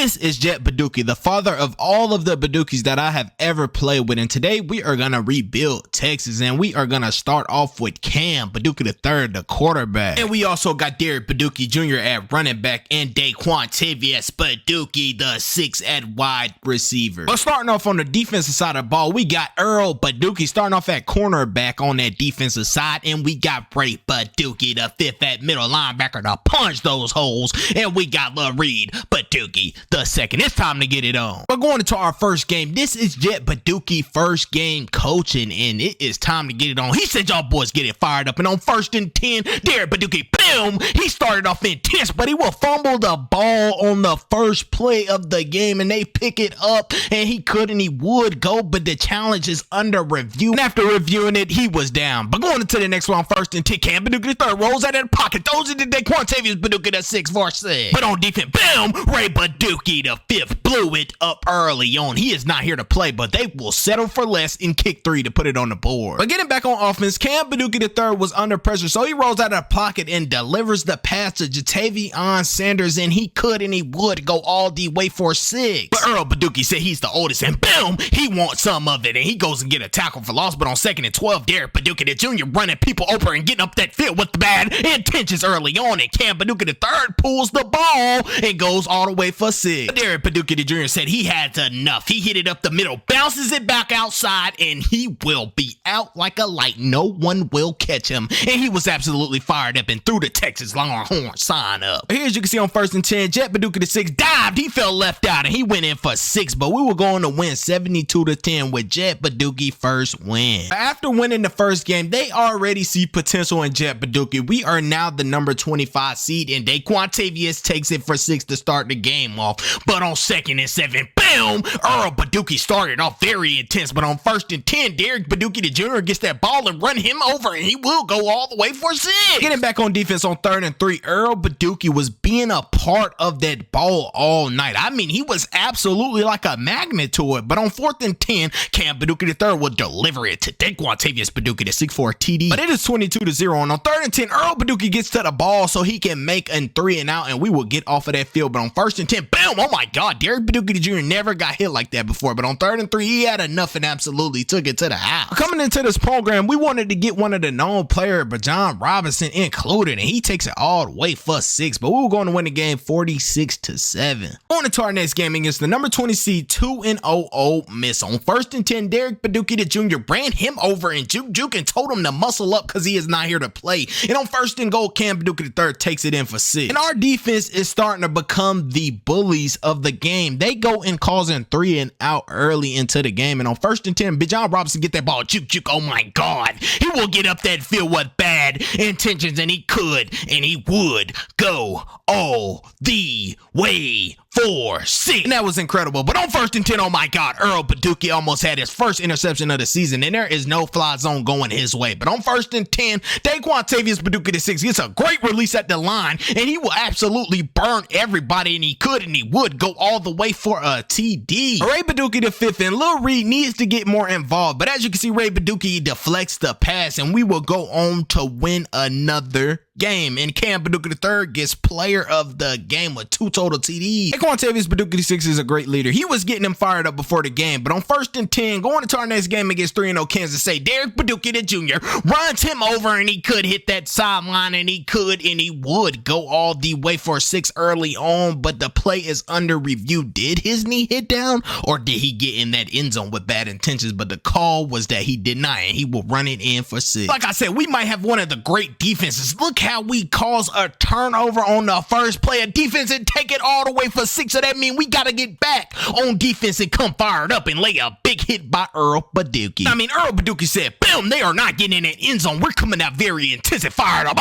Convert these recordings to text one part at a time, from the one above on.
This is Jet Badookie, the father of all of the Badookies that I have ever played with, and today we are going to rebuild Texas, and we are going to start off with Cam Badookie III, the quarterback. And we also got Derek Badookie Jr. at running back and Daquantavius Badookie the 6 at wide receiver. But starting off on the defensive side of the ball, we got Earl Badookie starting off at cornerback on that defensive side, and we got Ray Badookie the 5th at middle linebacker to punch those holes, and we got Reed Badookie the 2nd. It's time to get it on. But going into our first game, this is Jet Badookie first game coaching, and it is time to get it on. He said y'all boys get it fired up, and on 1st and 10, Derek Badookie, boom, he started off intense, but he will fumble the ball on the first play of the game, and they pick it up, and he could and he would go, but the challenge is under review, and after reviewing it, he was down. But going into the next one, 1st and 10, Cam Badookie III rolls out of the pocket, throws it to Daquantavius Badookie the 6 for 6. But on defense, boom, Ray Badookie the 5th blew it up early on. He is not here to play, but they will settle for less in kick 3 to put it on the board. But getting back on offense, Cam Badookie III was under pressure, so he rolls out of the pocket and delivers the pass to Jatavion Sanders, and he could and he would go all the way for 6. But Earl Badookie said he's the oldest, and boom, he wants some of it, and he goes and get a tackle for loss. But on 2nd and 12, Derek Badookie the Jr. running people over and getting up that field with the bad intentions early on, and Cam Badookie III pulls the ball and goes all the way for 6. But Derek Badookie the Jr. said he had enough. He hit it up the middle, bounces it back outside, and he will be out like a light. No one will catch him. And he was absolutely fired up and threw the Texas Longhorn sign up. Here, as you can see on 1st and 10, Jet Badookie the 6 dived. He fell left out and he went in for 6, but we were going to win 72-10 with Jet Badookie first win. After winning the first game, they already see potential in Jet Badookie. We are now the number 25 seed, and Daquantavius takes it for 6 to start the game off. But on 2nd and 7, boom, Earl Badookie started off very intense, but on 1st and 10, Derek Badookie the Jr. gets that ball and run him over, and he will go all the way for 6. Getting back on defense on 3rd and 3, Earl Badookie was being a part of that ball all night. I mean, he was absolutely like a magnet to it. But on 4th and 10, Cam Badookie III will deliver it to Daquantavius Badookie the 6 for a TD. But it is 22-0, and on 3rd and 10, Earl Badookie gets to the ball so he can make a 3 and out, and we will get off of that field. But on 1st and 10, boom, oh my God, Derek Badookie Jr. never got hit like that before. But on 3rd and 3, he had enough and absolutely took it to the house. Coming into this program, we wanted to get one of the known players, but John Robinson included, and he takes it all the way for 6. But we were going to win the game 46-7. On to our next game against the number 20 seed 2-0 Ole Miss. On 1st and 10, Derek Badookie the Jr. ran him over and juke and told him to muscle up because he is not here to play. And on 1st and goal, Cam Badookie III takes it in for 6. And our defense is starting to become the bullies of the game. They go in causing 3 and out early into the game. And on 1st and 10, John Robinson get that ball, juke. Oh my God, he will get up that field with bad intentions, and he could and he would go all the way for 6. And that was incredible. But on 1st and 10, oh my God, Earl Badookie almost had his first interception of the season, and there is no fly zone going his way. But on 1st and 10, Daquantavius Badookie the 6 gets a great release at the line, and he will absolutely burn everybody, and he could and he would go all the way for a TD. Ray Badookie the 5th and Lil Reed needs to get more involved, but as you can see, Ray Badookie deflects the pass, and we will go on to win another game. And Cam Badookie III gets player of the game with 2 total TDs. Daquantavius Badookie 6 is a great leader. He was getting him fired up before the game. But on 1st and 10, going into our next game against 3-0 Kansas State, Derek Badookie the Jr. runs him over, and he could hit that sideline, and he could and he would go all the way for 6 early on. But the play is under review. Did his knee hit down, or did he get in that end zone with bad intentions? But the call was that he did not, and he will run it in for 6. Like I said, we might have one of the great defenses. Look how we cause a turnover on the first play of defense and take it all the way for 6. So that means we got to get back on defense and come fired up and lay a big hit by Earl Badookie. I mean, Earl Badookie said, boom, they are not getting in that end zone. We're coming out very intense and fired up.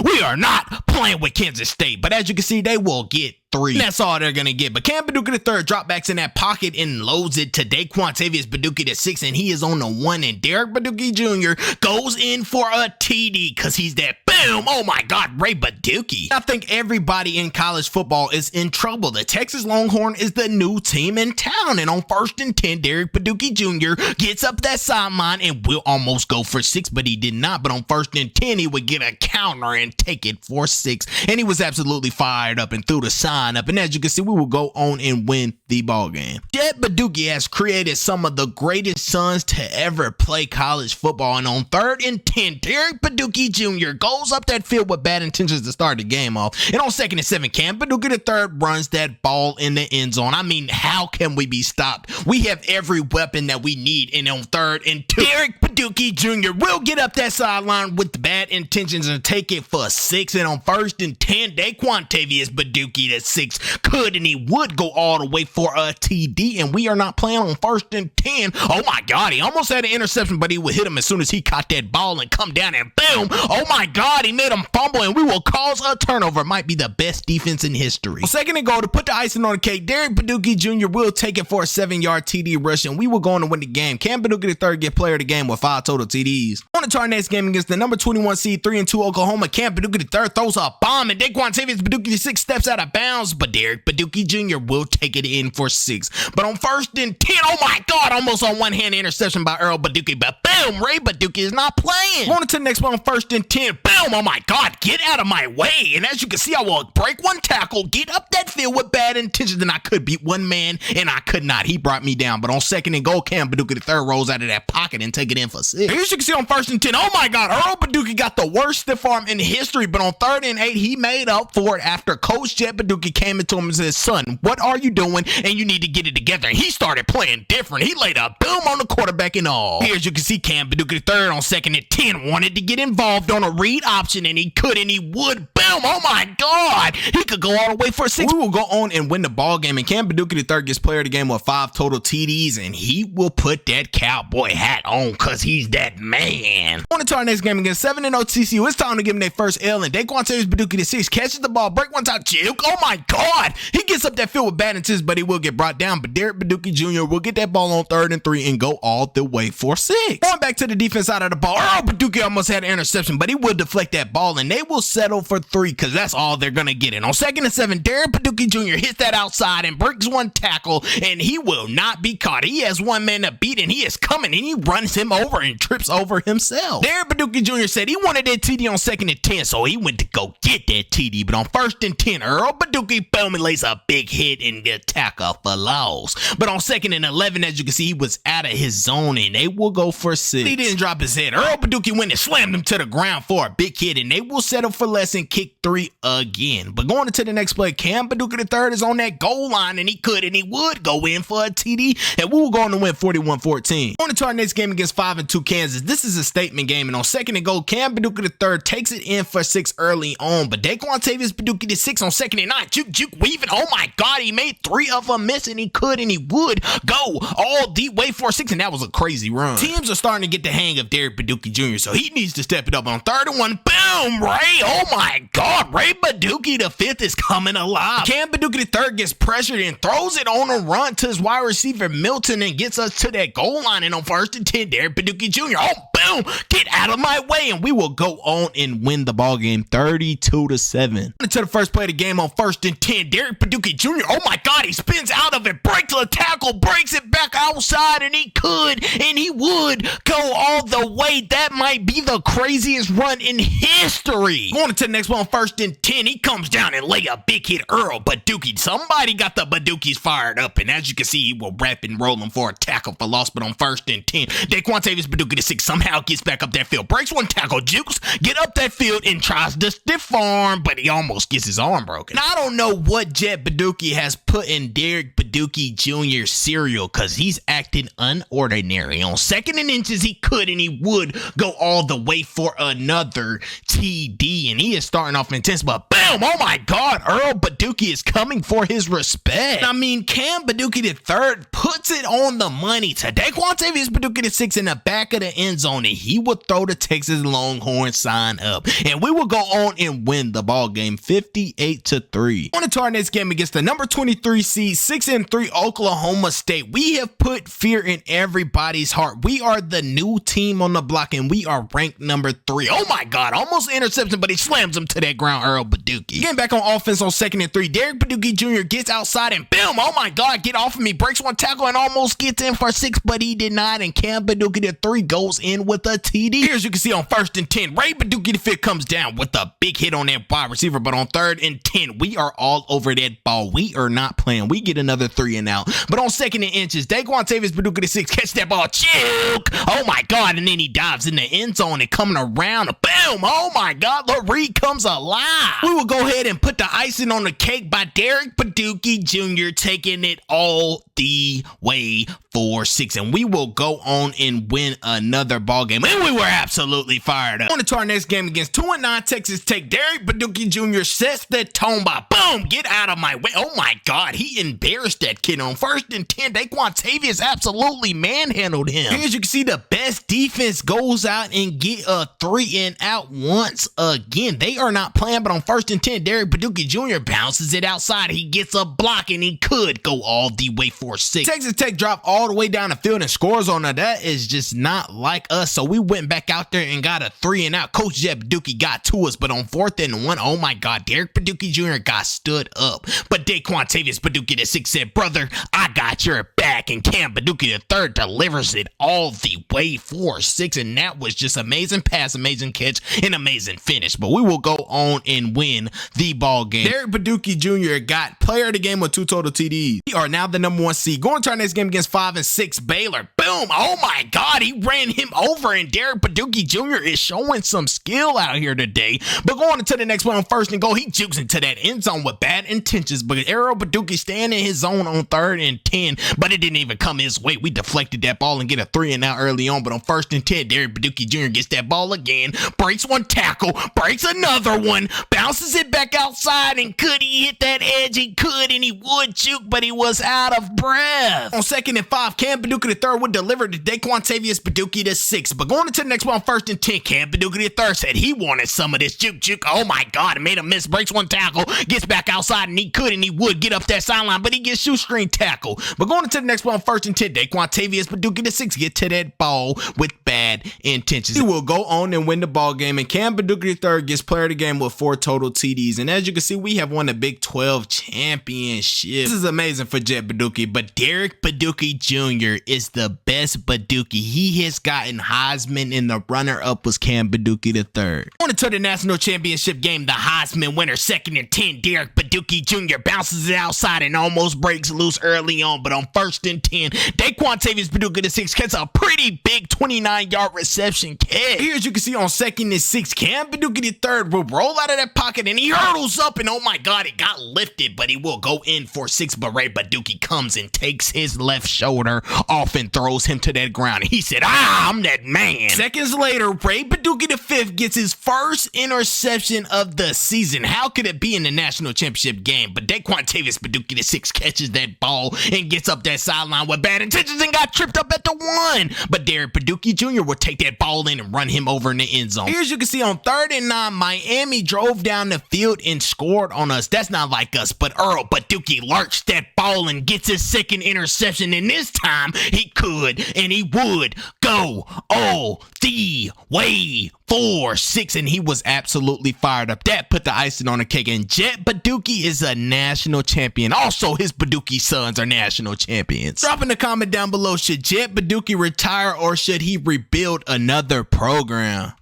We are not playing with Kansas State. But as you can see, they will get 3. That's all they're going to get. But Cam Badookie III drop backs in that pocket and loads it to Daquantavius Badookie the 6, and he is on the 1, and Derek Badookie Jr. goes in for a TD because he's that boom. Oh my God, Ray Badookie. I think everybody in college football is in trouble. The Texas Longhorn is the new team in town, and on 1st and 10, Derek Badookie Jr. gets up that sideline and will almost go for 6, but he did not. But on 1st and 10, he would get a counter and take it for 6, and he was absolutely fired up and threw the sign up, and as you can see, we will go on and win the ball game. Jet Badookie has created some of the greatest sons to ever play college football, and on 3rd and 10, Derek Badookie Jr. goes up that field with bad intentions to start the game off, and on 2nd and 7, Cam Badookie III runs that ball in the end zone. I mean, how can we be stopped? We have every weapon that we need, and on 3rd and 2, Derek Badookie Jr. will get up that sideline with bad intentions and take it for 6, and on 1st and 10, Daquantavius Badookie to 6 could and he would go all the way for a TD, and we are not playing on 1st and 10. Oh my God, he almost had an interception, but he would hit him as soon as he caught that ball and come down and boom. Oh my God, he made him fumble, and we will cause a turnover. Might be the best defense in history. 2nd and goal, to put the icing on the cake, Derek Badookie Jr. will take it for a 7-yard TD rush, and we will go on to win the game. Cam Badookie III get player of the game with 5 total TDs. On to our next game against the number 21 seed 3-2 Oklahoma. Cam Badookie III throws a bomb, and Daquantavius Badookie 6 steps out of bounds, but Derek Badookie Jr. will take it in for 6. But on 1st and 10, oh my God, almost on one-hand interception by Earl Badookie, but boom, Ray Badookie is not playing. Going to the next one on 1st and 10, boom, oh my God, get out of my way. And as you can see, I will break one tackle, get up that field with bad intentions, and I could beat one man, and I could not. He brought me down. But on 2nd and goal, Cam Badookie III rolls out of that pocket and take it in for 6. As you can see on 1st and 10, oh my God, Earl Badookie got the worst stiff arm in history, but on 3rd and 8, he made up for it after Coach Jet Badookie came into him and said, son, what are you doing? And you need to get it together. And he started playing different. He laid a boom on the quarterback and all. Here, as you can see, Cam Badookie III on 2nd and 10 wanted to get involved on a read option, and he could and he would. Boom, oh my God, he could go all the way for 6. We will go on and win the ball game, and Cam Badookie III gets player of the game with 5 total TDs, and he will put that cowboy hat on because he's that man. On to our next game against 7-0 TCU. It's time to give him their first L, and Daquantavius Badookie 6 catches the ball, break one time, juke. Oh my God, he gets up that field with bad intentions, but he will get brought down. But Derek Badookie Jr. will get that ball on 3rd and 3 and go all the way for 6. Going back to the defense side of the ball, Earl Badookie almost had an interception, but he will deflect that ball, and they will settle for 3 because that's all they're gonna get. And on 2nd and 7, Derek Badookie Jr. hits that outside and breaks one tackle, and he will not be caught. He has one man to beat, and he is coming, and he runs him over and trips over himself. Derek Badookie Jr. said he wanted that TD on 2nd and 10, so he went to go get that TD. But on 1st and 10, Earl Badookie boom and lays a big hit in the tackle for loss. But on 2nd and 11, as you can see, he was out of his zone, and they will go for 6. He didn't drop his head. Earl Badookie went and slammed him to the ground for a big hit, and they will settle for less and kick 3 again. But going into the next play, Cam Badookie III is on that goal line, and he could and he would go in for a TD, and we will go on to win 41-14. On to our next game against 5-2 Kansas. This is a statement game, and on 2nd and goal, Cam Badookie III takes it in for 6 early on, but Daquantavius Badookie 6 on 2nd and 9, juke weaving. Oh my God, he made 3 of them miss, and he could and he would go all the way for 6, and that was a crazy run. Teams are starting to get the hang of Derek Badookie Jr., so he needs to step it up. On 3rd and 1, boom, Ray. Oh my God, Ray Badookie the 5th is coming alive. Cam Badookie III gets pressured and throws it on a run to his wide receiver Milton and gets us to that goal line, and on 1st and 10, Derek Badookie Jr. Oh, boom, get out of my way, and we will go on and win the ball game 32-7. Into the first play of the game on 1st and 10, Derek Badookie Jr. Oh my God, he spins out of it, breaks the tackle, breaks it back outside, and he could and he would go all the way. That might be the craziest run in history. Going into the next one on 1st and 10, he comes down and lay a big hit. Earl Badookie, somebody got the Badookies fired up, and as you can see, he will wrap and roll him for a tackle for loss. But on 1st and 10, Daquantavius Badookie 6 somehow gets back up that field, breaks one tackle, jukes, get up that field and tries to stiff arm, but he almost gets his arm broken. Now, I don't know what Jet Badookie has put in Derek Badookie Jr. cereal, because he's acting unordinary. On 2nd and inches, he could and he would go all the way for another TD, and he is starting off intense, but boom, oh my God, Earl Badookie is coming for his respect. I mean, Cam Badookie III puts it on the money to Daquantavius Badookie 6 in the back of the end zone, and he will throw the Texas Longhorn sign up, and we will go on and win the ball game 58-3. On to our next game against the number 23 seed 6-0 and 3, Oklahoma State. We have put fear in everybody's heart. We are the new team on the block, and we are ranked number 3. Oh my God, almost interception, but he slams him to that ground, Earl Badookie. Getting back on offense on 2nd and 3, Derek Badookie Jr. gets outside and boom, oh my God, get off of me, breaks one tackle and almost gets in for 6, but he did not, and Cam Badookie the 3 goes in with a TD. Here, as you can see on 1st and 10, Ray Badookie the 5th comes down with a big hit on that wide receiver, but on 3rd and 10, we are all over that ball. We are not playing. We get another 3 and out, but on 2nd and inches, Daquan Badookie the 6 catch that ball, juke, oh my God, and then he dives in the end zone and coming around, boom, oh my God, Larry comes alive. We will go ahead and put the icing on the cake by Derek Badookie Jr. taking it all the way for 6, and we will go on and win another ball game, and we were absolutely fired up. On to our next game against 2-9 Texas Tech. Derek Badookie Jr. sets the tone by boom, get out of my way. Oh my God, he embarrassed that kid on 1st and 10. Daquan absolutely manhandled him. Here, as you can see, the best defense goes out and get a 3 and out once again. They are not playing, but on 1st and 10, Derek Badookie Jr. bounces it outside. He gets a block, and he could go all the way for 6. Texas Tech drop all the way down the field and scores on her. That is just not like us, so we went back out there and got a 3 and out. Coach Jet Badookie got to us, but on 4th and 1, oh my God, Derek Badookie Jr. got stood up, but Daquan Badookie the 6 said, brother, I got your back, and Cam Badookie the 3rd delivers it all the way for 6, and that was just amazing pass, amazing catch, and amazing finish, but we will go on and win the ball game. Derek Badookie Jr. got player of the game with 2 total TDs. We are now the number 1 seed. Going to our next game against 5 and 6 Baylor. Boom, oh my God, he ran him over, and Derek Badookie Jr. is showing some skill out here today, but going into the next one on 1st and goal, he jukes into that end zone with bad intentions, but Errol Badookie staying in his zone on 3rd and 10, but it didn't even come his way. We deflected that ball and get a 3 and out early on, but on 1st and 10, Derek Badookie Jr. gets that ball again, breaks one tackle, breaks another one, bounces it back outside, and could he hit that edge? He could, and he would juke, but he was out of breath. On 2nd and 5, Cam Badookie the 3rd would deliver to Daquan Badookie the 6, but going into the next one on 1st and 10, Cam Badookie the 3rd said he wanted some of this juke. Oh my God, it made a miss, breaks one tackle, gets back outside, and he could and he would get up that sideline, but he gets shoestring tackle. But going into the next one on 1st and 10, Daquan Badookie the 6 get to that ball with bad intentions. He will go on and win the ball game, and Cam Badookie the 3rd gets player of the game with 4 total TDs. And as you can see, we have won the Big 12 championship. This is amazing for Jet Badookie, but Derek Badookie Jr. is the best Badookie. He has gotten Heisman, and the runner-up was Cam Badookie the 3rd. On to the national championship game, the Heisman winner, 2nd and 10, Derek Badookie Jr. bounces it outside and almost breaks loose early on, but on 1st and 10, Daquan Badookie the 6 gets a pretty big 29-yard reception catch. Here, as you can see on 2nd and 6, Cam Badookie the 3rd will roll out of that pocket, and he hurdles up, and oh my God, it got lifted, but he will go in for 6, but Ray Badookie comes and takes his left shoulder off and throws him to that ground. He said, I'm that man. Seconds later, Ray Badookie the 5th gets his first interception of the season. How could it be in the national championship game? But Daquan Badookie the 6 catches that ball and gets up that sideline with bad intentions and got tripped up at the 1. But Derek Badookie Jr. will take that ball in and run him over in the end zone. Here, as you can see on 3rd and 9, Miami drove down the field and scored on us. That's not like us, but Earl Badookie lurched that ball and gets his 2nd interception, and this time he could and he would go all the way for 6, and he was absolutely fired up. That put the icing on the cake, and Jet Badookie is a national champion. Also, his Badookie sons are national champions. Drop in a comment down below, should Jet Badookie retire or should he rebuild another program?